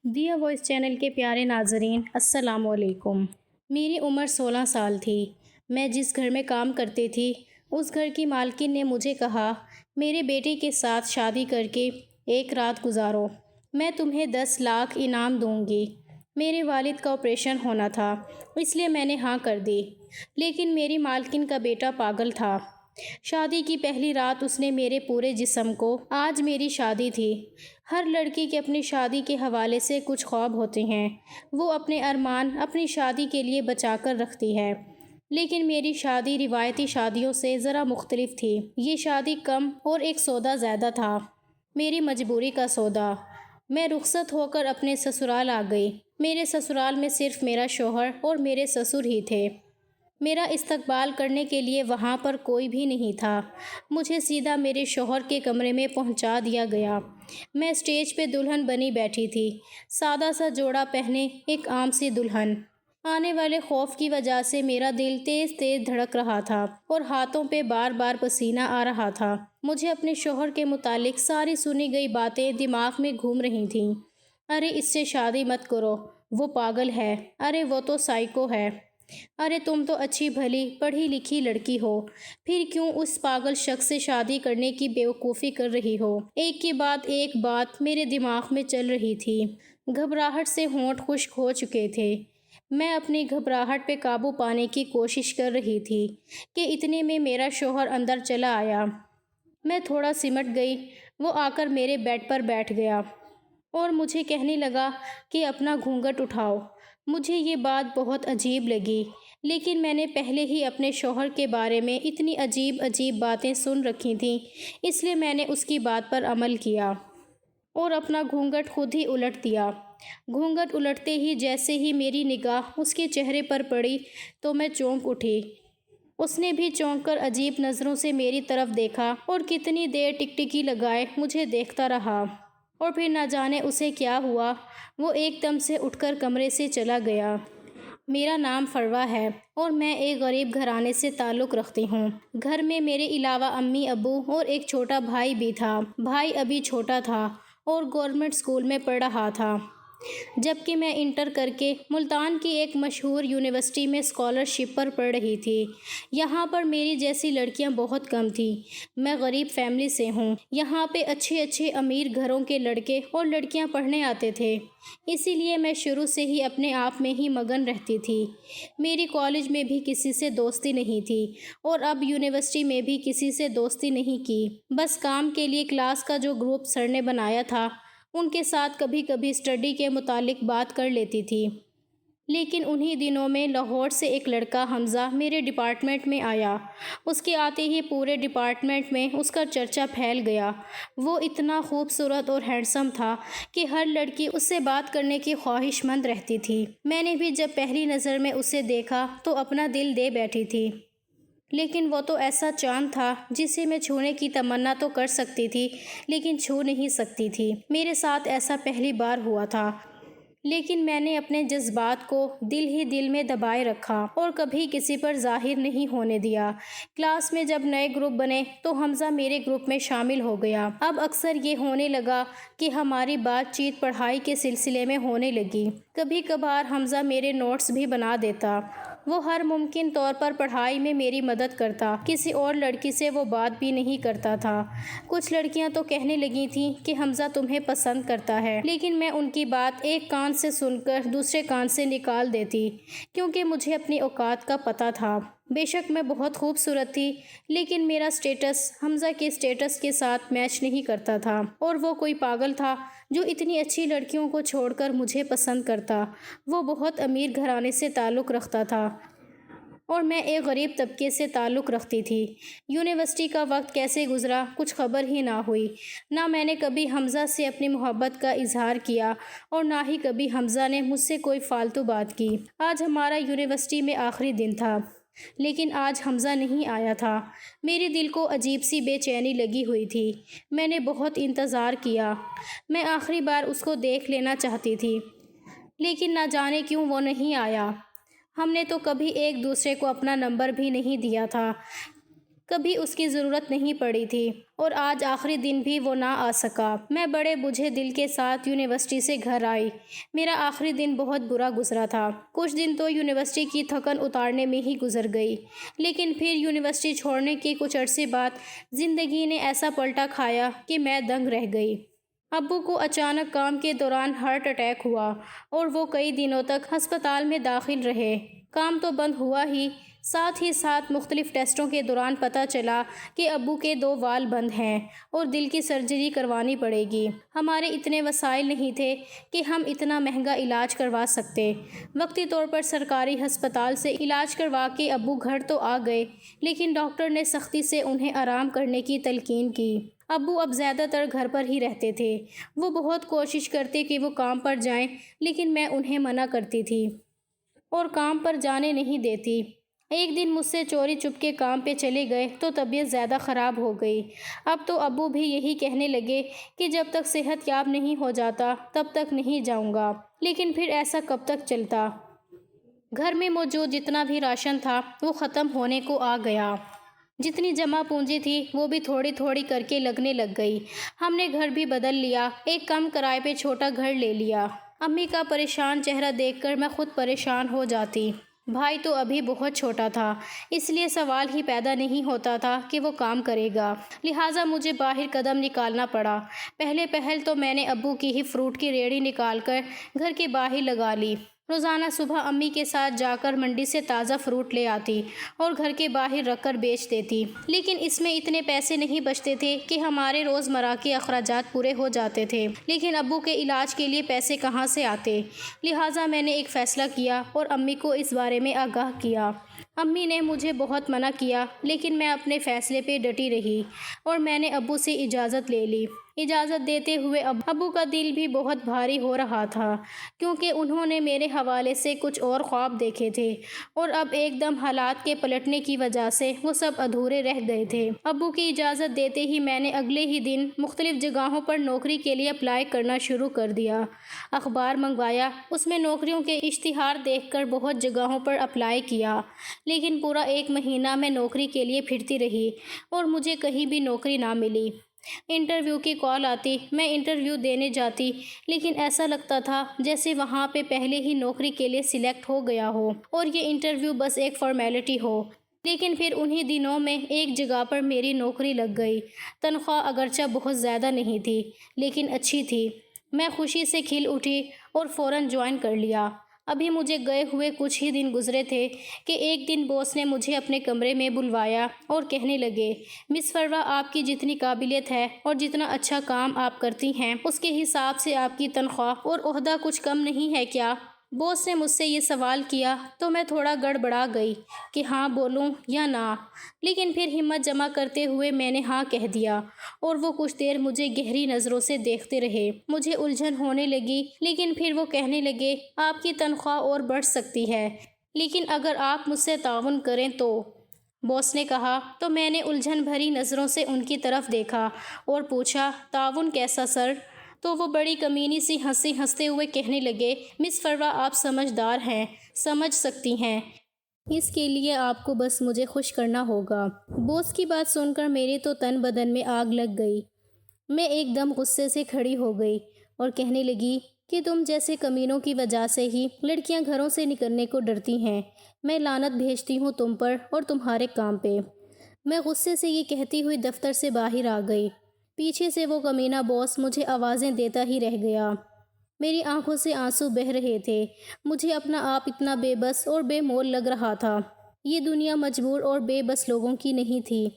دیا voice channel کے پیارے ناظرین السلام علیکم۔ میری عمر 16 سال تھی۔ میں جس گھر میں کام کرتی تھی اس گھر کی مالکن نے مجھے کہا، میرے بیٹے کے ساتھ شادی کر کے ایک رات گزارو، میں تمہیں 10 لاکھ انعام دوں گی۔ میرے والد کا آپریشن ہونا تھا، اس لیے میں نے ہاں کر دی، لیکن میری مالکن کا بیٹا پاگل تھا۔ شادی کی پہلی رات اس نے میرے پورے جسم کو، آج میری شادی تھی۔ ہر لڑکی کے اپنی شادی کے حوالے سے کچھ خواب ہوتے ہیں، وہ اپنے ارمان اپنی شادی کے لیے بچا کر رکھتی ہے، لیکن میری شادی روایتی شادیوں سے ذرا مختلف تھی۔ یہ شادی کم اور ایک سودا زیادہ تھا، میری مجبوری کا سودا۔ میں رخصت ہو کر اپنے سسرال آ گئی۔ میرے سسرال میں صرف میرا شوہر اور میرے سسر ہی تھے۔ میرا استقبال کرنے کے لیے وہاں پر کوئی بھی نہیں تھا۔ مجھے سیدھا میرے شوہر کے کمرے میں پہنچا دیا گیا۔ میں اسٹیج پہ دلہن بنی بیٹھی تھی، سادہ سا جوڑا پہنے ایک عام سی دلہن۔ آنے والے خوف کی وجہ سے میرا دل تیز تیز دھڑک رہا تھا اور ہاتھوں پہ بار بار پسینہ آ رہا تھا۔ مجھے اپنے شوہر کے متعلق ساری سنی گئی باتیں دماغ میں گھوم رہی تھیں۔ ارے اس سے شادی مت کرو، وہ پاگل ہے، ارے وہ تو سائیکو ہے، ارے تم تو اچھی بھلی پڑھی لکھی لڑکی ہو، پھر کیوں اس پاگل شخص سے شادی کرنے کی بیوقوفی کر رہی ہو۔ ایک کے بعد ایک بات میرے دماغ میں چل رہی تھی۔ گھبراہٹ سے ہونٹ خشک ہو چکے تھے۔ میں اپنی گھبراہٹ پہ قابو پانے کی کوشش کر رہی تھی کہ اتنے میں میرا شوہر اندر چلا آیا۔ میں تھوڑا سمٹ گئی۔ وہ آ کر میرے بیڈ پر بیٹھ گیا اور مجھے کہنے لگا کہ اپنا گھونگھٹ اٹھاؤ۔ مجھے یہ بات بہت عجیب لگی، لیکن میں نے پہلے ہی اپنے شوہر کے بارے میں اتنی عجیب عجیب باتیں سن رکھی تھیں، اس لیے میں نے اس کی بات پر عمل کیا اور اپنا گھونگھٹ خود ہی الٹ دیا۔ گھونگھٹ الٹتے ہی جیسے ہی میری نگاہ اس کے چہرے پر پڑی تو میں چونک اٹھی۔ اس نے بھی چونک کر عجیب نظروں سے میری طرف دیکھا اور کتنی دیر ٹکٹکی لگائے مجھے دیکھتا رہا، اور پھر نہ جانے اسے کیا ہوا، وہ ایک دم سے اٹھ کر کمرے سے چلا گیا۔ میرا نام فروا ہے اور میں ایک غریب گھرانے سے تعلق رکھتی ہوں۔ گھر میں میرے علاوہ امی ابو اور ایک چھوٹا بھائی بھی تھا۔ بھائی ابھی چھوٹا تھا اور گورنمنٹ اسکول میں پڑھ رہا تھا، جبکہ میں انٹر کر کے ملتان کی ایک مشہور یونیورسٹی میں اسکالرشپ پر پڑھ رہی تھی۔ یہاں پر میری جیسی لڑکیاں بہت کم تھیں۔ میں غریب فیملی سے ہوں۔ یہاں پہ اچھے اچھے امیر گھروں کے لڑکے اور لڑکیاں پڑھنے آتے تھے، اسی لیے میں شروع سے ہی اپنے آپ میں ہی مگن رہتی تھی۔ میری کالج میں بھی کسی سے دوستی نہیں تھی اور اب یونیورسٹی میں بھی کسی سے دوستی نہیں کی۔ بس کام کے لیے کلاس کا جو گروپ سر نے بنایا تھا ان کے ساتھ کبھی کبھی اسٹڈی کے متعلق بات کر لیتی تھی۔ لیکن انہی دنوں میں لاہور سے ایک لڑکا حمزہ میرے ڈپارٹمنٹ میں آیا۔ اس کے آتے ہی پورے ڈپارٹمنٹ میں اس کا چرچا پھیل گیا۔ وہ اتنا خوبصورت اور ہینڈسم تھا کہ ہر لڑکی اس سے بات کرنے کی خواہش مند رہتی تھی۔ میں نے بھی جب پہلی نظر میں اسے دیکھا تو اپنا دل دے بیٹھی تھی، لیکن وہ تو ایسا چاند تھا جسے میں چھونے کی تمنا تو کر سکتی تھی لیکن چھو نہیں سکتی تھی۔ میرے ساتھ ایسا پہلی بار ہوا تھا، لیکن میں نے اپنے جذبات کو دل ہی دل میں دبائے رکھا اور کبھی کسی پر ظاہر نہیں ہونے دیا۔ کلاس میں جب نئے گروپ بنے تو حمزہ میرے گروپ میں شامل ہو گیا۔ اب اکثر یہ ہونے لگا کہ ہماری بات چیت پڑھائی کے سلسلے میں ہونے لگی۔ کبھی کبھار حمزہ میرے نوٹس بھی بنا دیتا۔ وہ ہر ممکن طور پر پڑھائی میں میری مدد کرتا۔ کسی اور لڑکی سے وہ بات بھی نہیں کرتا تھا۔ کچھ لڑکیاں تو کہنے لگی تھیں کہ حمزہ تمہیں پسند کرتا ہے، لیکن میں ان کی بات ایک کان سے سن کر دوسرے کان سے نکال دیتی، کیونکہ مجھے اپنی اوقات کا پتہ تھا۔ بے شک میں بہت خوبصورت تھی، لیکن میرا سٹیٹس حمزہ کے سٹیٹس کے ساتھ میچ نہیں کرتا تھا، اور وہ کوئی پاگل تھا جو اتنی اچھی لڑکیوں کو چھوڑ کر مجھے پسند کرتا۔ وہ بہت امیر گھرانے سے تعلق رکھتا تھا اور میں ایک غریب طبقے سے تعلق رکھتی تھی۔ یونیورسٹی کا وقت کیسے گزرا کچھ خبر ہی نہ ہوئی۔ نہ میں نے کبھی حمزہ سے اپنی محبت کا اظہار کیا اور نہ ہی کبھی حمزہ نے مجھ سے کوئی فالتو بات کی۔ آج ہمارا یونیورسٹی میں آخری دن تھا، لیکن آج حمزہ نہیں آیا تھا۔ میرے دل کو عجیب سی بے چینی لگی ہوئی تھی۔ میں نے بہت انتظار کیا۔ میں آخری بار اس کو دیکھ لینا چاہتی تھی، لیکن نہ جانے کیوں وہ نہیں آیا۔ ہم نے تو کبھی ایک دوسرے کو اپنا نمبر بھی نہیں دیا تھا۔ کبھی اس کی ضرورت نہیں پڑی تھی اور آج آخری دن بھی وہ نہ آ سکا۔ میں بڑے بجھے دل کے ساتھ یونیورسٹی سے گھر آئی۔ میرا آخری دن بہت برا گزرا تھا۔ کچھ دن تو یونیورسٹی کی تھکن اتارنے میں ہی گزر گئی، لیکن پھر یونیورسٹی چھوڑنے کے کچھ عرصے بعد زندگی نے ایسا پلٹا کھایا کہ میں دنگ رہ گئی۔ ابو کو اچانک کام کے دوران ہارٹ اٹیک ہوا اور وہ کئی دنوں تک ہسپتال میں داخل رہے۔ کام تو بند ہوا ہی ساتھ مختلف ٹیسٹوں کے دوران پتہ چلا کہ ابو کے 2 وال بند ہیں اور دل کی سرجری کروانی پڑے گی۔ ہمارے اتنے وسائل نہیں تھے کہ ہم اتنا مہنگا علاج کروا سکتے۔ وقتی طور پر سرکاری ہسپتال سے علاج کروا کے ابو گھر تو آ گئے، لیکن ڈاکٹر نے سختی سے انہیں آرام کرنے کی تلقین کی۔ ابو اب زیادہ تر گھر پر ہی رہتے تھے۔ وہ بہت کوشش کرتے کہ وہ کام پر جائیں، لیکن میں انہیں منع کرتی تھی اور کام پر جانے نہیں دیتی۔ ایک دن مجھ سے چوری چپکے کام پہ چلے گئے تو طبیعت زیادہ خراب ہو گئی۔ اب تو ابو بھی یہی کہنے لگے کہ جب تک صحت یاب نہیں ہو جاتا تب تک نہیں جاؤں گا، لیکن پھر ایسا کب تک چلتا؟ گھر میں موجود جتنا بھی راشن تھا وہ ختم ہونے کو آ گیا۔ جتنی جمع پونجی تھی وہ بھی تھوڑی تھوڑی کر کے لگنے لگ گئی۔ ہم نے گھر بھی بدل لیا، ایک کم کرائے پہ چھوٹا گھر لے لیا۔ امی کا پریشان چہرہ دیکھ کر میں خود پریشان ہو جاتی۔ بھائی تو ابھی بہت چھوٹا تھا، اس لیے سوال ہی پیدا نہیں ہوتا تھا کہ وہ کام کرے گا، لہٰذا مجھے باہر قدم نکالنا پڑا۔ پہل تو میں نے ابو کی ہی فروٹ کی ریہڑی نکال کر گھر کے باہر لگا لی۔ روزانہ صبح امی کے ساتھ جا کر منڈی سے تازہ فروٹ لے آتی اور گھر کے باہر رکھ کر بیچ دیتی، لیکن اس میں اتنے پیسے نہیں بچتے تھے کہ ہمارے روزمرہ کے اخراجات پورے ہو جاتے تھے، لیکن ابو کے علاج کے لیے پیسے کہاں سے آتے؟ لہٰذا میں نے ایک فیصلہ کیا اور امی کو اس بارے میں آگاہ کیا۔ امی نے مجھے بہت منع کیا، لیکن میں اپنے فیصلے پہ ڈٹی رہی اور میں نے ابو سے اجازت لے لی۔ اجازت دیتے ہوئے ابو کا دل بھی بہت بھاری ہو رہا تھا، کیونکہ انہوں نے میرے حوالے سے کچھ اور خواب دیکھے تھے اور اب ایک دم حالات کے پلٹنے کی وجہ سے وہ سب ادھورے رہ گئے تھے۔ ابو کی اجازت دیتے ہی میں نے اگلے ہی دن مختلف جگہوں پر نوکری کے لیے اپلائی کرنا شروع کر دیا۔ اخبار منگوایا، اس میں نوکریوں کے اشتہار دیکھ کر بہت جگہوں پر اپلائی کیا، لیکن پورا 1 مہینہ میں نوکری کے لیے پھرتی رہی اور مجھے کہیں بھی نوکری نہ ملی۔ انٹرویو کی کال آتی، میں انٹرویو دینے جاتی، لیکن ایسا لگتا تھا جیسے وہاں پہ پہلے ہی نوکری کے لیے سلیکٹ ہو گیا ہو اور یہ انٹرویو بس ایک فارمیلٹی ہو۔ لیکن پھر انہی دنوں میں ایک جگہ پر میری نوکری لگ گئی۔ تنخواہ اگرچہ بہت زیادہ نہیں تھی، لیکن اچھی تھی۔ میں خوشی سے کھل اٹھی اور فوراً جوائن کر لیا۔ ابھی مجھے گئے ہوئے کچھ ہی دن گزرے تھے کہ ایک دن باس نے مجھے اپنے کمرے میں بلوایا اور کہنے لگے، مس فروا، آپ کی جتنی قابلیت ہے اور جتنا اچھا کام آپ کرتی ہیں اس کے حساب سے آپ کی تنخواہ اور عہدہ کچھ کم نہیں ہے کیا؟ باس نے مجھ سے یہ سوال کیا تو میں تھوڑا گڑبڑا گئی کہ ہاں بولوں یا نہ، لیکن پھر ہمت جمع کرتے ہوئے میں نے ہاں کہہ دیا اور وہ کچھ دیر مجھے گہری نظروں سے دیکھتے رہے۔ مجھے الجھن ہونے لگی، لیکن پھر وہ کہنے لگے، آپ کی تنخواہ اور بڑھ سکتی ہے، لیکن اگر آپ مجھ سے تعاون کریں تو۔ باس نے کہا تو میں نے الجھن بھری نظروں سے ان کی طرف دیکھا اور پوچھا، تعاون کیسا سر؟ تو وہ بڑی کمینی سی ہنسی ہنستے ہوئے کہنے لگے، مس فروا، آپ سمجھدار ہیں، سمجھ سکتی ہیں، اس کے لیے آپ کو بس مجھے خوش کرنا ہوگا۔ باس کی بات سن کر میرے تو تن بدن میں آگ لگ گئی۔ میں ایک دم غصے سے کھڑی ہو گئی اور کہنے لگی کہ تم جیسے کمینوں کی وجہ سے ہی لڑکیاں گھروں سے نکلنے کو ڈرتی ہیں۔ میں لعنت بھیجتی ہوں تم پر اور تمہارے کام پہ۔ میں غصے سے یہ کہتی ہوئی دفتر سے باہر آ گئی۔ پیچھے سے وہ کمینہ باس مجھے آوازیں دیتا ہی رہ گیا۔ میری آنکھوں سے آنسو بہہ رہے تھے۔ مجھے اپنا آپ اتنا بے بس اور بے مول لگ رہا تھا۔ یہ دنیا مجبور اور بے بس لوگوں کی نہیں تھی۔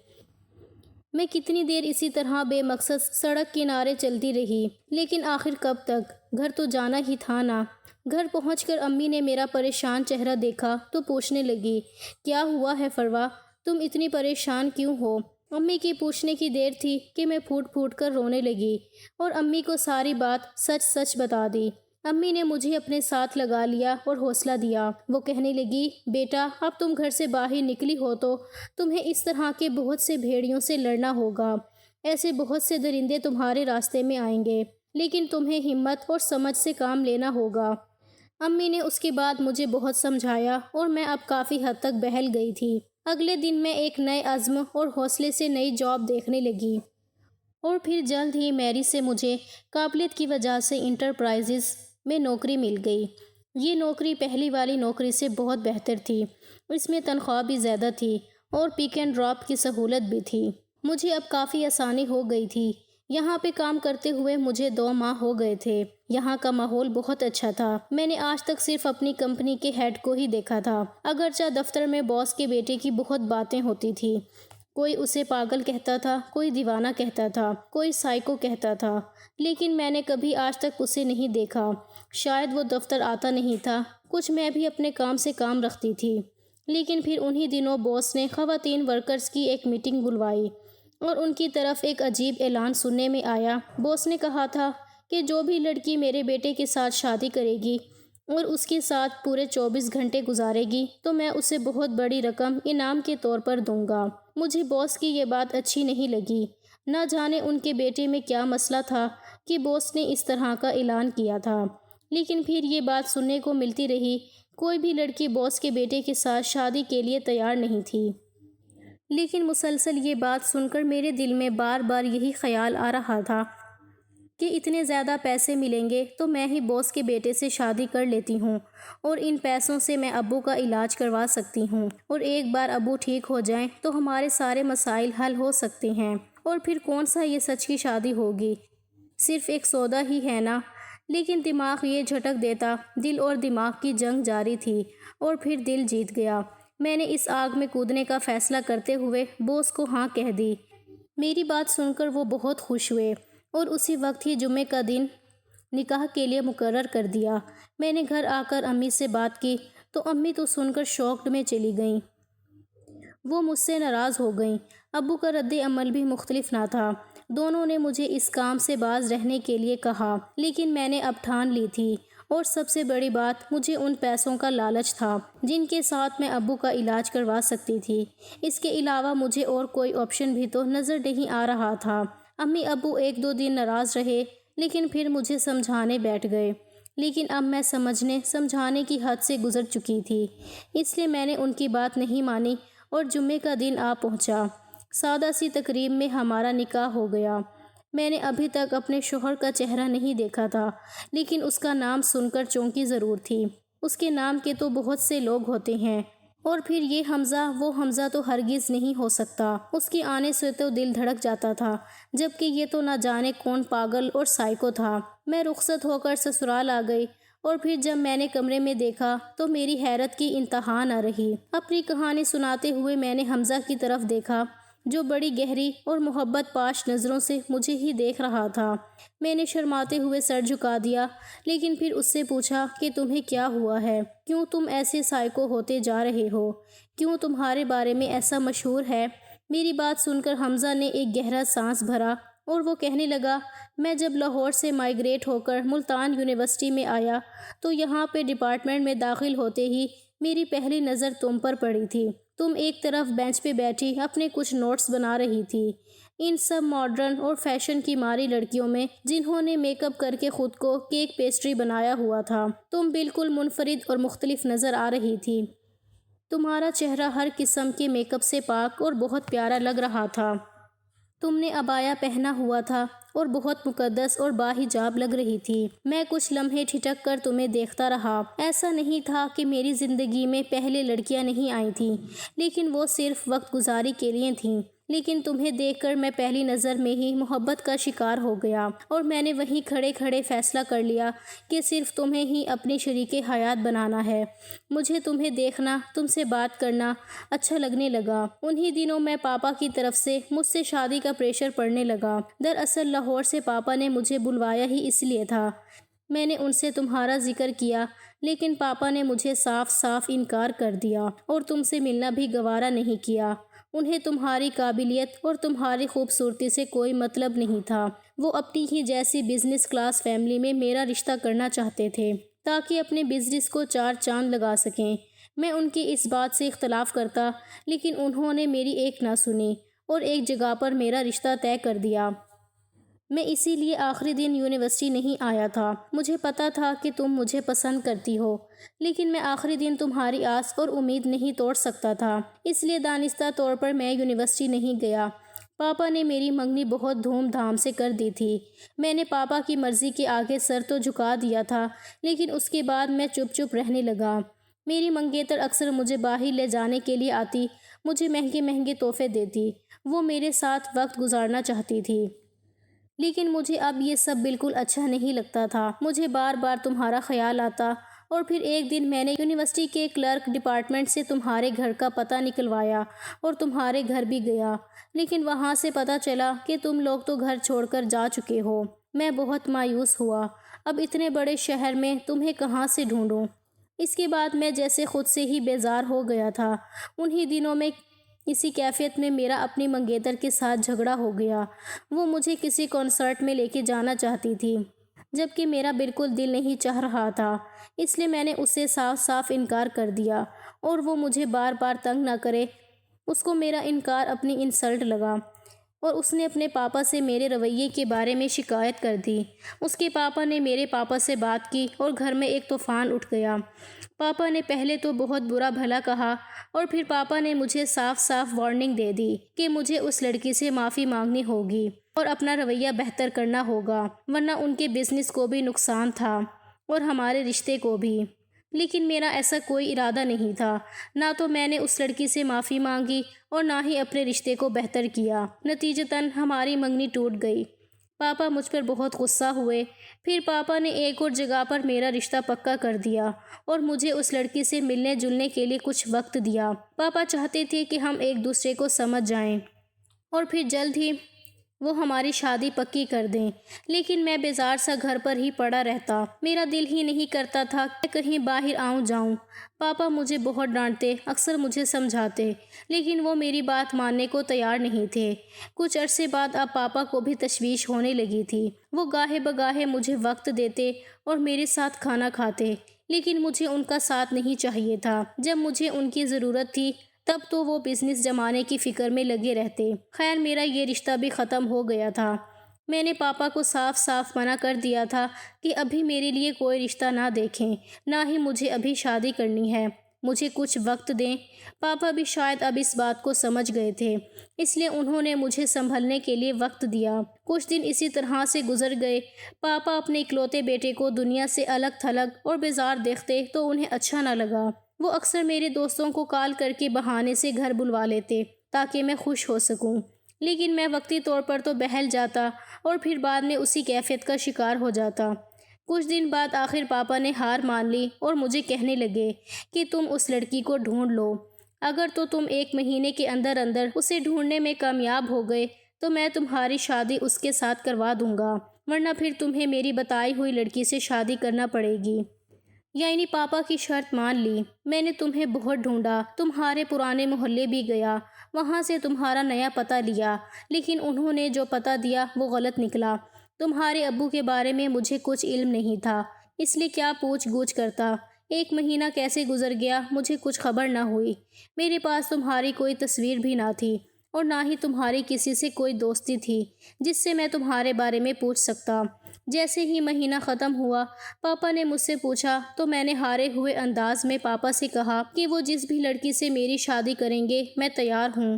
میں کتنی دیر اسی طرح بے مقصد سڑک کنارے چلتی رہی، لیکن آخر کب تک؟ گھر تو جانا ہی تھا نا۔ گھر پہنچ کر امی نے میرا پریشان چہرہ دیکھا تو پوچھنے لگی، کیا ہوا ہے فروا، تم اتنی پریشان کیوں ہو؟ امی کی پوچھنے کی دیر تھی کہ میں پھوٹ پھوٹ کر رونے لگی اور امی کو ساری بات سچ سچ بتا دی۔ امی نے مجھے اپنے ساتھ لگا لیا اور حوصلہ دیا۔ وہ کہنے لگی، بیٹا، اب تم گھر سے باہر نکلی ہو تو تمہیں اس طرح کے بہت سے بھیڑیوں سے لڑنا ہوگا۔ ایسے بہت سے درندے تمہارے راستے میں آئیں گے، لیکن تمہیں ہمت اور سمجھ سے کام لینا ہوگا۔ امی نے اس کے بعد مجھے بہت سمجھایا اور میں اب کافی حد تک بہل گئی تھی۔ اگلے دن میں ایک نئے عزم اور حوصلے سے نئی جاب دیکھنے لگی اور پھر جلد ہی میری سے مجھے قابلیت کی وجہ سے انٹرپرائزز میں نوکری مل گئی۔ یہ نوکری پہلی والی نوکری سے بہت بہتر تھی، اس میں تنخواہ بھی زیادہ تھی اور پک اینڈ ڈراپ کی سہولت بھی تھی۔ مجھے اب کافی آسانی ہو گئی تھی۔ یہاں پہ کام کرتے ہوئے مجھے 2 ماہ ہو گئے تھے۔ یہاں کا ماحول بہت اچھا تھا۔ میں نے آج تک صرف اپنی کمپنی کے ہیڈ کو ہی دیکھا تھا، اگرچہ دفتر میں باس کے بیٹے کی بہت باتیں ہوتی تھی۔ کوئی اسے پاگل کہتا تھا، کوئی دیوانہ کہتا تھا، کوئی سائیکو کہتا تھا، لیکن میں نے کبھی آج تک اسے نہیں دیکھا۔ شاید وہ دفتر آتا نہیں تھا، کچھ میں بھی اپنے کام سے کام رکھتی تھی۔ لیکن پھر انہی دنوں باس نے خواتین ورکرز کی ایک میٹنگ بلوائی اور ان کی طرف ایک عجیب اعلان سننے میں آیا۔ باس نے کہا تھا کہ جو بھی لڑکی میرے بیٹے کے ساتھ شادی کرے گی اور اس کے ساتھ پورے 24 گھنٹے گزارے گی تو میں اسے بہت بڑی رقم انعام کے طور پر دوں گا۔ مجھے باس کی یہ بات اچھی نہیں لگی۔ نہ جانے ان کے بیٹے میں کیا مسئلہ تھا کہ باس نے اس طرح کا اعلان کیا تھا، لیکن پھر یہ بات سننے کو ملتی رہی، کوئی بھی لڑکی باس کے بیٹے کے ساتھ شادی کے لیے تیار نہیں تھی۔ لیکن مسلسل یہ بات سن کر میرے دل میں بار بار یہی خیال آ رہا تھا کہ اتنے زیادہ پیسے ملیں گے تو میں ہی باس کے بیٹے سے شادی کر لیتی ہوں اور ان پیسوں سے میں ابو کا علاج کروا سکتی ہوں، اور ایک بار ابو ٹھیک ہو جائیں تو ہمارے سارے مسائل حل ہو سکتے ہیں، اور پھر کون سا یہ سچ کی شادی ہوگی، صرف ایک سودا ہی ہے نا۔ لیکن دماغ یہ جھٹک دیتا، دل اور دماغ کی جنگ جاری تھی، اور پھر دل جیت گیا۔ میں نے اس آگ میں کودنے کا فیصلہ کرتے ہوئے باس کو ہاں کہہ دی۔ میری بات سن کر وہ بہت خوش ہوئے اور اسی وقت ہی جمعے کا دن نکاح کے لیے مقرر کر دیا۔ میں نے گھر آ کر امی سے بات کی تو امی تو سن کر شاکڈ میں چلی گئیں۔ وہ مجھ سے ناراض ہو گئیں۔ ابو کا رد عمل بھی مختلف نہ تھا۔ دونوں نے مجھے اس کام سے باز رہنے کے لیے کہا، لیکن میں نے اب ٹھان لی تھی، اور سب سے بڑی بات مجھے ان پیسوں کا لالچ تھا جن کے ساتھ میں ابو کا علاج کروا سکتی تھی۔ اس کے علاوہ مجھے اور کوئی آپشن بھی تو نظر نہیں آ رہا تھا۔ امی ابو 1-2 دن ناراض رہے، لیکن پھر مجھے سمجھانے بیٹھ گئے، لیکن اب میں سمجھانے کی حد سے گزر چکی تھی، اس لیے میں نے ان کی بات نہیں مانی اور جمعے کا دن آ پہنچا۔ سادہ سی تقریب میں ہمارا نکاح ہو گیا۔ میں نے ابھی تک اپنے شوہر کا چہرہ نہیں دیکھا تھا، لیکن اس کا نام سن کر چونکی ضرور تھی۔ اس کے نام کے تو بہت سے لوگ ہوتے ہیں، اور پھر یہ حمزہ، وہ حمزہ تو ہرگز نہیں ہو سکتا۔ اس کے آنے سے تو دل دھڑک جاتا تھا، جبکہ یہ تو نہ جانے کون پاگل اور سائیکو تھا۔ میں رخصت ہو کر سسرال آ گئی، اور پھر جب میں نے کمرے میں دیکھا تو میری حیرت کی انتہا نہ رہی۔ اپنی کہانی سناتے ہوئے میں نے حمزہ کی طرف دیکھا، جو بڑی گہری اور محبت پاش نظروں سے مجھے ہی دیکھ رہا تھا۔ میں نے شرماتے ہوئے سر جھکا دیا، لیکن پھر اس سے پوچھا کہ تمہیں کیا ہوا ہے؟ کیوں تم ایسے سائیکو ہوتے جا رہے ہو؟ کیوں تمہارے بارے میں ایسا مشہور ہے؟ میری بات سن کر حمزہ نے ایک گہرا سانس بھرا اور وہ کہنے لگا، میں جب لاہور سے مائیگریٹ ہو کر ملتان یونیورسٹی میں آیا تو یہاں پہ ڈپارٹمنٹ میں داخل ہوتے ہی میری پہلی نظر تم پر پڑی تھی۔ تم ایک طرف بینچ پہ بیٹھی اپنے کچھ نوٹس بنا رہی تھی، ان سب ماڈرن اور فیشن کی ماری لڑکیوں میں جنہوں نے میک اپ کر کے خود کو کیک پیسٹری بنایا ہوا تھا، تم بالکل منفرد اور مختلف نظر آ رہی تھی۔ تمہارا چہرہ ہر قسم کے میک اپ سے پاک اور بہت پیارا لگ رہا تھا۔ تم نے عبایا پہنا ہوا تھا اور بہت مقدس اور باحجاب لگ رہی تھی۔ میں کچھ لمحے ٹھٹک کر تمہیں دیکھتا رہا۔ ایسا نہیں تھا کہ میری زندگی میں پہلے لڑکیاں نہیں آئی تھیں، لیکن وہ صرف وقت گزاری کے لیے تھیں۔ لیکن تمہیں دیکھ کر میں پہلی نظر میں ہی محبت کا شکار ہو گیا، اور میں نے وہیں کھڑے کھڑے فیصلہ کر لیا کہ صرف تمہیں ہی اپنی شریک حیات بنانا ہے۔ مجھے تمہیں دیکھنا، تم سے بات کرنا اچھا لگنے لگا۔ انہی دنوں میں پاپا کی طرف سے مجھ سے شادی کا پریشر پڑنے لگا۔ دراصل لاہور سے پاپا نے مجھے بلوایا ہی اس لیے تھا۔ میں نے ان سے تمہارا ذکر کیا، لیکن پاپا نے مجھے صاف صاف انکار کر دیا اور تم سے ملنا بھی گوارا نہیں کیا۔ انہیں تمہاری قابلیت اور تمہاری خوبصورتی سے کوئی مطلب نہیں تھا۔ وہ اپنی ہی جیسی بزنس کلاس فیملی میں میرا رشتہ کرنا چاہتے تھے تاکہ اپنے بزنس کو 4 چاند لگا سکیں۔ میں ان کی اس بات سے اختلاف کرتا، لیکن انہوں نے میری ایک نہ سنی اور ایک جگہ پر میرا رشتہ طے کر دیا۔ میں اسی لیے آخری دن یونیورسٹی نہیں آیا تھا۔ مجھے پتا تھا کہ تم مجھے پسند کرتی ہو، لیکن میں آخری دن تمہاری آس اور امید نہیں توڑ سکتا تھا، اس لیے دانستہ طور پر میں یونیورسٹی نہیں گیا۔ پاپا نے میری منگنی بہت دھوم دھام سے کر دی تھی۔ میں نے پاپا کی مرضی کے آگے سر تو جھکا دیا تھا، لیکن اس کے بعد میں چپ چپ رہنے لگا۔ میری منگیتر اکثر مجھے باہر لے جانے کے لیے آتی، مجھے مہنگے مہنگے تحفے دیتی، وہ میرے ساتھ وقت گزارنا چاہتی تھی۔ لیکن مجھے اب یہ سب بالکل اچھا نہیں لگتا تھا۔ مجھے بار بار تمہارا خیال آتا، اور پھر ایک دن میں نے یونیورسٹی کے کلرک ڈپارٹمنٹ سے تمہارے گھر کا پتہ نکلوایا اور تمہارے گھر بھی گیا، لیکن وہاں سے پتہ چلا کہ تم لوگ تو گھر چھوڑ کر جا چکے ہو۔ میں بہت مایوس ہوا، اب اتنے بڑے شہر میں تمہیں کہاں سے ڈھونڈوں؟ اس کے بعد میں جیسے خود سے ہی بیزار ہو گیا تھا۔ انہی دنوں میں اسی کیفیت میں میرا اپنی منگیتر کے ساتھ جھگڑا ہو گیا۔ وہ مجھے کسی کنسرٹ میں لے کے جانا چاہتی تھی، جبکہ میرا بالکل دل نہیں چاہ رہا تھا، اس لیے میں نے اسے صاف صاف انکار کر دیا، اور وہ مجھے بار بار تنگ نہ کرے۔ اس کو میرا انکار اپنی انسلٹ لگا، اور اس نے اپنے پاپا سے میرے رویے کے بارے میں شکایت کر دی۔ اس کے پاپا نے میرے پاپا سے بات کی اور گھر میں ایک طوفان اٹھ گیا۔ پاپا نے پہلے تو بہت برا بھلا کہا، اور پھر پاپا نے مجھے صاف صاف وارننگ دے دی کہ مجھے اس لڑکی سے معافی مانگنی ہوگی اور اپنا رویہ بہتر کرنا ہوگا، ورنہ ان کے بزنس کو بھی نقصان تھا اور ہمارے رشتے کو بھی۔ لیکن میرا ایسا کوئی ارادہ نہیں تھا، نہ تو میں نے اس لڑکی سے معافی مانگی اور نہ ہی اپنے رشتے کو بہتر کیا۔ نتیجتاً ہماری منگنی ٹوٹ گئی۔ پاپا مجھ پر بہت غصہ ہوئے۔ پھر پاپا نے ایک اور جگہ پر میرا رشتہ پکا کر دیا اور مجھے اس لڑکی سے ملنے جلنے کے لیے کچھ وقت دیا۔ پاپا چاہتے تھے کہ ہم ایک دوسرے کو سمجھ جائیں اور پھر جلد ہی وہ ہماری شادی پکی کر دیں، لیکن میں بیزار سا گھر پر ہی پڑا رہتا۔ میرا دل ہی نہیں کرتا تھا کہ کہیں باہر آؤں جاؤں۔ پاپا مجھے بہت ڈانٹتے، اکثر مجھے سمجھاتے، لیکن وہ میری بات ماننے کو تیار نہیں تھے۔ کچھ عرصے بعد اب پاپا کو بھی تشویش ہونے لگی تھی۔ وہ گاہے بگاہے مجھے وقت دیتے اور میرے ساتھ کھانا کھاتے، لیکن مجھے ان کا ساتھ نہیں چاہیے تھا۔ جب مجھے ان کی ضرورت تھی تب تو وہ بزنس جمانے کی فکر میں لگے رہتے۔ خیر میرا یہ رشتہ بھی ختم ہو گیا تھا۔ میں نے پاپا کو صاف صاف منع کر دیا تھا کہ ابھی میرے لیے کوئی رشتہ نہ دیکھیں، نہ ہی مجھے ابھی شادی کرنی ہے، مجھے کچھ وقت دیں۔ پاپا بھی شاید اب اس بات کو سمجھ گئے تھے، اس لیے انہوں نے مجھے سنبھلنے کے لیے وقت دیا۔ کچھ دن اسی طرح سے گزر گئے۔ پاپا اپنے اکلوتے بیٹے کو دنیا سے الگ تھلگ اور بیزار دیکھتے تو انہیں اچھا نہ لگا۔ وہ اکثر میرے دوستوں کو کال کر کے بہانے سے گھر بلوا لیتے تاکہ میں خوش ہو سکوں، لیکن میں وقتی طور پر تو بہل جاتا اور پھر بعد میں اسی کیفیت کا شکار ہو جاتا۔ کچھ دن بعد آخر پاپا نے ہار مان لی اور مجھے کہنے لگے کہ تم اس لڑکی کو ڈھونڈ لو۔ اگر تو تم 1 مہینے کے اندر اندر اسے ڈھونڈنے میں کامیاب ہو گئے تو میں تمہاری شادی اس کے ساتھ کروا دوں گا، ورنہ پھر تمہیں میری بتائی ہوئی لڑکی سے شادی کرنا پڑے گی۔ یعنی پاپا کی شرط مان لی۔ میں نے تمہیں بہت ڈھونڈا، تمہارے پرانے محلے بھی گیا، وہاں سے تمہارا نیا پتہ لیا، لیکن انہوں نے جو پتہ دیا وہ غلط نکلا۔ تمہارے ابو کے بارے میں مجھے کچھ علم نہیں تھا، اس لیے کیا پوچھ گچھ کرتا۔ 1 مہینہ کیسے گزر گیا مجھے کچھ خبر نہ ہوئی۔ میرے پاس تمہاری کوئی تصویر بھی نہ تھی، اور نہ ہی تمہاری کسی سے کوئی دوستی تھی جس سے میں تمہارے بارے میں پوچھ سکتا۔ جیسے ہی مہینہ ختم ہوا پاپا نے مجھ سے پوچھا تو میں نے ہارے ہوئے انداز میں پاپا سے کہا کہ وہ جس بھی لڑکی سے میری شادی کریں گے میں تیار ہوں۔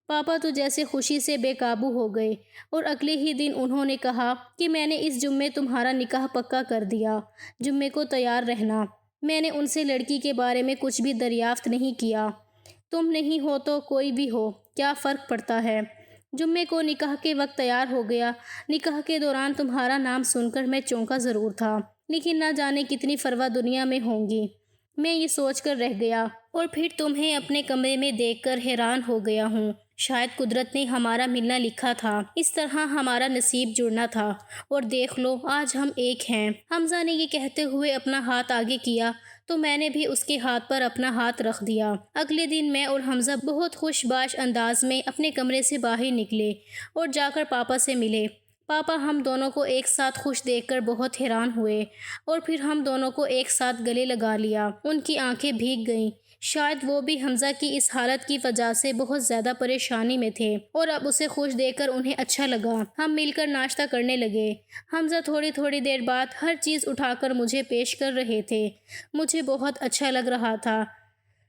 پاپا تو جیسے خوشی سے بے قابو ہو گئے، اور اگلے ہی دن انہوں نے کہا کہ میں نے اس جمعے تمہارا نکاح پکا کر دیا، جمعے کو تیار رہنا۔ میں نے ان سے لڑکی کے بارے میں کچھ بھی دریافت نہیں کیا۔ تم نہیں ہو تو کوئی بھی ہو، کیا فرق پڑتا ہے؟ جمعے کو نکاح کے وقت تیار ہو گیا۔ نکاح کے دوران تمہارا نام سن کر میں چونکا ضرور تھا، لیکن نہ جانے کتنی فروا دنیا میں ہوں گی، میں یہ سوچ کر رہ گیا، اور پھر تمہیں اپنے کمرے میں دیکھ کر حیران ہو گیا ہوں۔ شاید قدرت نے ہمارا ملنا لکھا تھا، اس طرح ہمارا نصیب جڑنا تھا، اور دیکھ لو آج ہم ایک ہیں۔ حمزہ نے یہ کہتے ہوئے اپنا ہاتھ آگے کیا تو میں نے بھی اس کے ہاتھ پر اپنا ہاتھ رکھ دیا۔ اگلے دن میں اور حمزہ بہت خوش باش انداز میں اپنے کمرے سے باہر نکلے اور جا کر پاپا سے ملے۔ پاپا ہم دونوں کو ایک ساتھ خوش دیکھ کر بہت حیران ہوئے اور پھر ہم دونوں کو ایک ساتھ گلے لگا لیا۔ ان کی آنکھیں بھیگ گئیں، شاید وہ بھی حمزہ کی اس حالت کی وجہ سے بہت زیادہ پریشانی میں تھے اور اب اسے خوش دیکھ کر انہیں اچھا لگا۔ ہم مل کر ناشتہ کرنے لگے۔ حمزہ تھوڑی دیر بعد ہر چیز اٹھا کر مجھے پیش کر رہے تھے۔ مجھے بہت اچھا لگ رہا تھا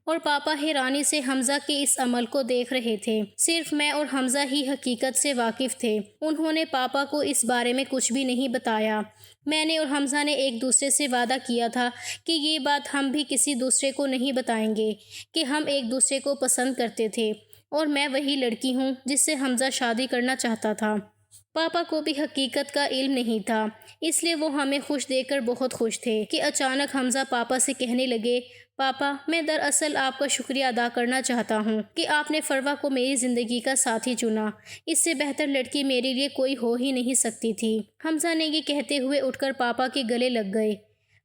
اور پاپا حیرانی سے حمزہ کے اس عمل کو دیکھ رہے تھے۔ صرف میں اور حمزہ ہی حقیقت سے واقف تھے۔ انہوں نے پاپا کو اس بارے میں کچھ بھی نہیں بتایا۔ میں نے اور حمزہ نے ایک دوسرے سے وعدہ کیا تھا کہ یہ بات ہم بھی کسی دوسرے کو نہیں بتائیں گے کہ ہم ایک دوسرے کو پسند کرتے تھے اور میں وہی لڑکی ہوں جس سے حمزہ شادی کرنا چاہتا تھا۔ پاپا کو بھی حقیقت کا علم نہیں تھا، اس لیے وہ ہمیں خوش دیکھ کر بہت خوش تھے کہ اچانک حمزہ پاپا سے کہنے لگے، پاپا میں دراصل آپ کا شکریہ ادا کرنا چاہتا ہوں کہ آپ نے فروہ کو میری زندگی کا ساتھی چنا۔ اس سے بہتر لڑکی میرے لیے کوئی ہو ہی نہیں سکتی تھی۔ حمزہ نے یہ کہتے ہوئے اٹھ کر پاپا کے گلے لگ گئے۔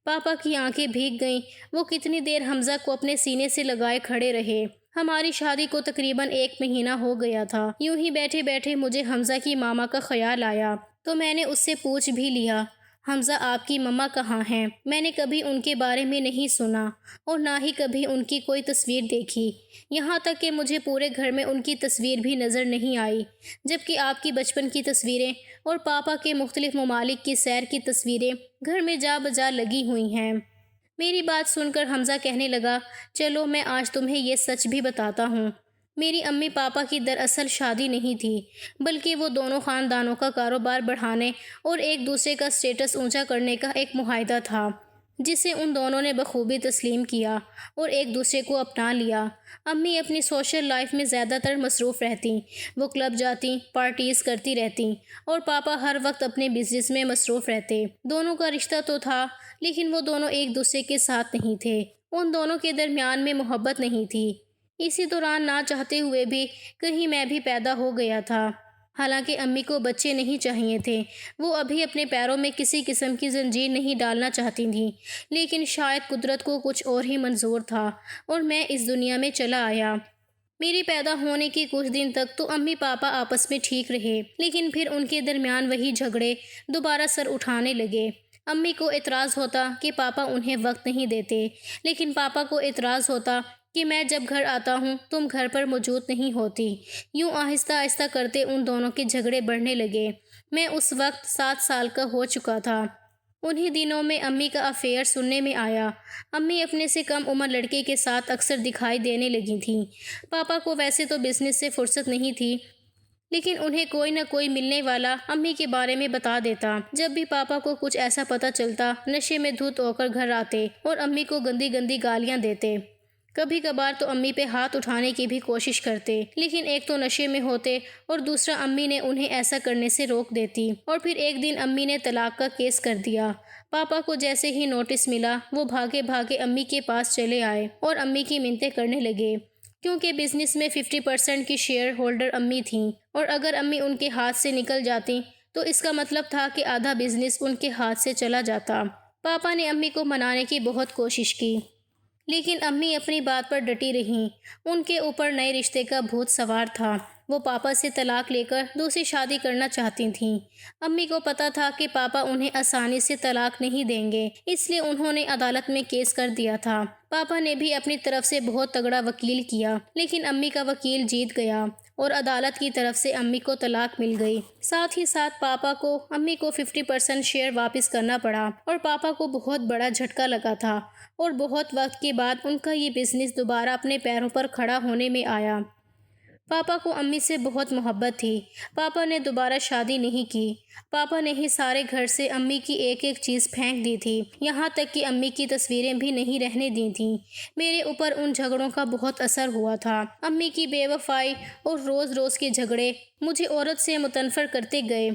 پاپا کی آنکھیں بھیگ گئیں۔ وہ کتنی دیر حمزہ کو اپنے سینے سے لگائے کھڑے رہے۔ ہماری شادی کو تقریباً 1 مہینہ ہو گیا تھا۔ یوں ہی بیٹھے بیٹھے مجھے حمزہ کی ماما کا خیال آیا تو میں نے اس سے پوچھ بھی لیا، حمزہ آپ کی مما کہاں ہیں؟ میں نے کبھی ان کے بارے میں نہیں سنا اور نہ ہی کبھی ان کی کوئی تصویر دیکھی، یہاں تک کہ مجھے پورے گھر میں ان کی تصویر بھی نظر نہیں آئی، جبکہ آپ کی بچپن کی تصویریں اور پاپا کے مختلف ممالک کی سیر کی تصویریں گھر میں جا بجا لگی ہوئی ہیں۔ میری بات سن کر حمزہ کہنے لگا، چلو میں آج تمہیں یہ سچ بھی بتاتا ہوں۔ میری امی پاپا کی دراصل شادی نہیں تھی، بلکہ وہ دونوں خاندانوں کا کاروبار بڑھانے اور ایک دوسرے کا سٹیٹس اونچا کرنے کا ایک معاہدہ تھا، جسے ان دونوں نے بخوبی تسلیم کیا اور ایک دوسرے کو اپنا لیا۔ امی اپنی سوشل لائف میں زیادہ تر مصروف رہتیں، وہ کلب جاتی، پارٹیز کرتی رہتیں اور پاپا ہر وقت اپنے بزنس میں مصروف رہتے۔ دونوں کا رشتہ تو تھا، لیکن وہ دونوں ایک دوسرے کے ساتھ نہیں تھے، ان دونوں کے درمیان میں محبت نہیں تھی۔ اسی دوران نہ چاہتے ہوئے بھی کہیں میں بھی پیدا ہو گیا تھا۔ حالانکہ امی کو بچے نہیں چاہیے تھے، وہ ابھی اپنے پیروں میں کسی قسم کی زنجیر نہیں ڈالنا چاہتی تھیں، لیکن شاید قدرت کو کچھ اور ہی منظور تھا اور میں اس دنیا میں چلا آیا۔ میری پیدا ہونے کے کچھ دن تک تو امی پاپا آپس میں ٹھیک رہے، لیکن پھر ان کے درمیان وہی جھگڑے دوبارہ سر اٹھانے لگے۔ امی کو اعتراض ہوتا کہ پاپا انہیں وقت نہیں دیتے، لیکن پاپا کو اعتراض ہوتا کہ میں جب گھر آتا ہوں تم گھر پر موجود نہیں ہوتی۔ یوں آہستہ آہستہ کرتے ان دونوں کے جھگڑے بڑھنے لگے۔ میں اس وقت 7 سال کا ہو چکا تھا۔ انہی دنوں میں امی کا افیئر سننے میں آیا۔ امی اپنے سے کم عمر لڑکے کے ساتھ اکثر دکھائی دینے لگی تھیں۔ پاپا کو ویسے تو بزنس سے فرصت نہیں تھی، لیکن انہیں کوئی نہ کوئی ملنے والا امی کے بارے میں بتا دیتا۔ جب بھی پاپا کو کچھ ایسا پتہ چلتا، نشے میں دھت ہو کر گھر آتے اور امی کو گندی گندی گالیاں دیتے۔ کبھی کبھار تو امی پہ ہاتھ اٹھانے کی بھی کوشش کرتے، لیکن ایک تو نشے میں ہوتے اور دوسرا امی نے انہیں ایسا کرنے سے روک دیتی۔ اور پھر ایک دن امی نے طلاق کا کیس کر دیا۔ پاپا کو جیسے ہی نوٹس ملا، وہ بھاگے بھاگے امی کے پاس چلے آئے اور امی کی منتیں کرنے لگے، کیونکہ بزنس میں 50% کی شیئر ہولڈر امی تھیں اور اگر امی ان کے ہاتھ سے نکل جاتی تو اس کا مطلب تھا کہ آدھا بزنس ان کے ہاتھ سے چلا جاتا۔ پاپا نے امی کو منانے کی بہت کوشش کی، لیکن امی اپنی بات پر ڈٹی رہیں۔ ان کے اوپر نئے رشتے کا بھوت سوار تھا۔ وہ پاپا سے طلاق لے کر دوسری شادی کرنا چاہتی تھیں۔ امی کو پتہ تھا کہ پاپا انہیں آسانی سے طلاق نہیں دیں گے، اس لیے انہوں نے عدالت میں کیس کر دیا تھا۔ پاپا نے بھی اپنی طرف سے بہت تگڑا وکیل کیا، لیکن امی کا وکیل جیت گیا اور عدالت کی طرف سے امی کو طلاق مل گئی۔ ساتھ ہی ساتھ پاپا کو امی کو 50% شیئر واپس کرنا پڑا اور پاپا کو بہت بڑا جھٹکا لگا تھا اور بہت وقت کے بعد ان کا یہ بزنس دوبارہ اپنے پیروں پر کھڑا ہونے میں آیا۔ پاپا کو امی سے بہت محبت تھی۔ پاپا نے دوبارہ شادی نہیں کی۔ پاپا نے ہی سارے گھر سے امی کی ایک ایک چیز پھینک دی تھی، یہاں تک کہ امی کی تصویریں بھی نہیں رہنے دی تھیں۔ میرے اوپر ان جھگڑوں کا بہت اثر ہوا تھا۔ امی کی بے وفائی اور روز روز کے جھگڑے مجھے عورت سے متنفر کرتے گئے۔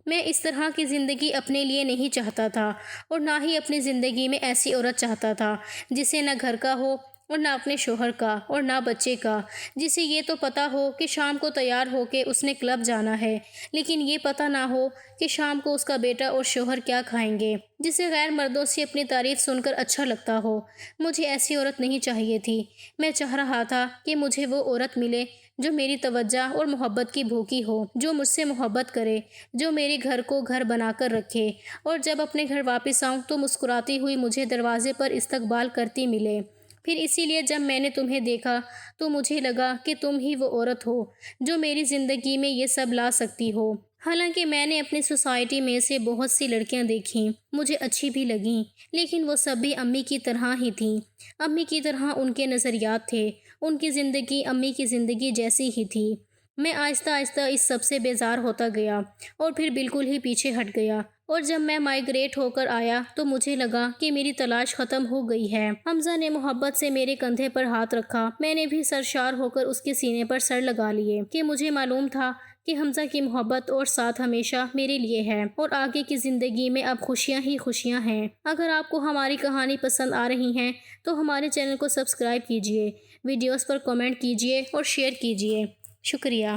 میں اس طرح کی زندگی اپنے لیے نہیں چاہتا تھا اور نہ ہی اپنی زندگی میں ایسی عورت چاہتا تھا جسے نہ گھر کا ہو اور نہ اپنے شوہر کا اور نہ بچے کا، جسے یہ تو پتہ ہو کہ شام کو تیار ہو کے اس نے کلب جانا ہے، لیکن یہ پتہ نہ ہو کہ شام کو اس کا بیٹا اور شوہر کیا کھائیں گے، جسے غیر مردوں سے اپنی تعریف سن کر اچھا لگتا ہو۔ مجھے ایسی عورت نہیں چاہیے تھی۔ میں چاہ رہا تھا کہ مجھے وہ عورت ملے جو میری توجہ اور محبت کی بھوکی ہو، جو مجھ سے محبت کرے، جو میرے گھر کو گھر بنا کر رکھے، اور جب اپنے گھر واپس آؤں تو مسکراتی ہوئی مجھے دروازے پر استقبال کرتی ملے۔ پھر اسی لیے جب میں نے تمہیں دیکھا تو مجھے لگا کہ تم ہی وہ عورت ہو جو میری زندگی میں یہ سب لا سکتی ہو۔ حالانکہ میں نے اپنی سوسائٹی میں سے بہت سی لڑکیاں دیکھیں، مجھے اچھی بھی لگیں، لیکن وہ سب بھی امی کی طرح ہی تھیں۔ امی کی طرح ان کے نظریات تھے، ان کی زندگی امی کی زندگی جیسی ہی تھی۔ میں آہستہ آہستہ اس سب سے بیزار ہوتا گیا اور پھر بالکل ہی پیچھے ہٹ گیا، اور جب میں مائیگریٹ ہو کر آیا تو مجھے لگا کہ میری تلاش ختم ہو گئی ہے۔ حمزہ نے محبت سے میرے کندھے پر ہاتھ رکھا، میں نے بھی سرشار ہو کر اس کے سینے پر سر لگا لیے کہ مجھے معلوم تھا کہ حمزہ کی محبت اور ساتھ ہمیشہ میرے لیے ہے، اور آگے کی زندگی میں اب خوشیاں ہی خوشیاں ہیں۔ اگر آپ کو ہماری کہانی پسند آ رہی ہیں تو ہمارے چینل کو سبسکرائب کیجیے، ویڈیوز پر کمنٹ کیجیے اور شیئر کیجیے۔ شکریہ۔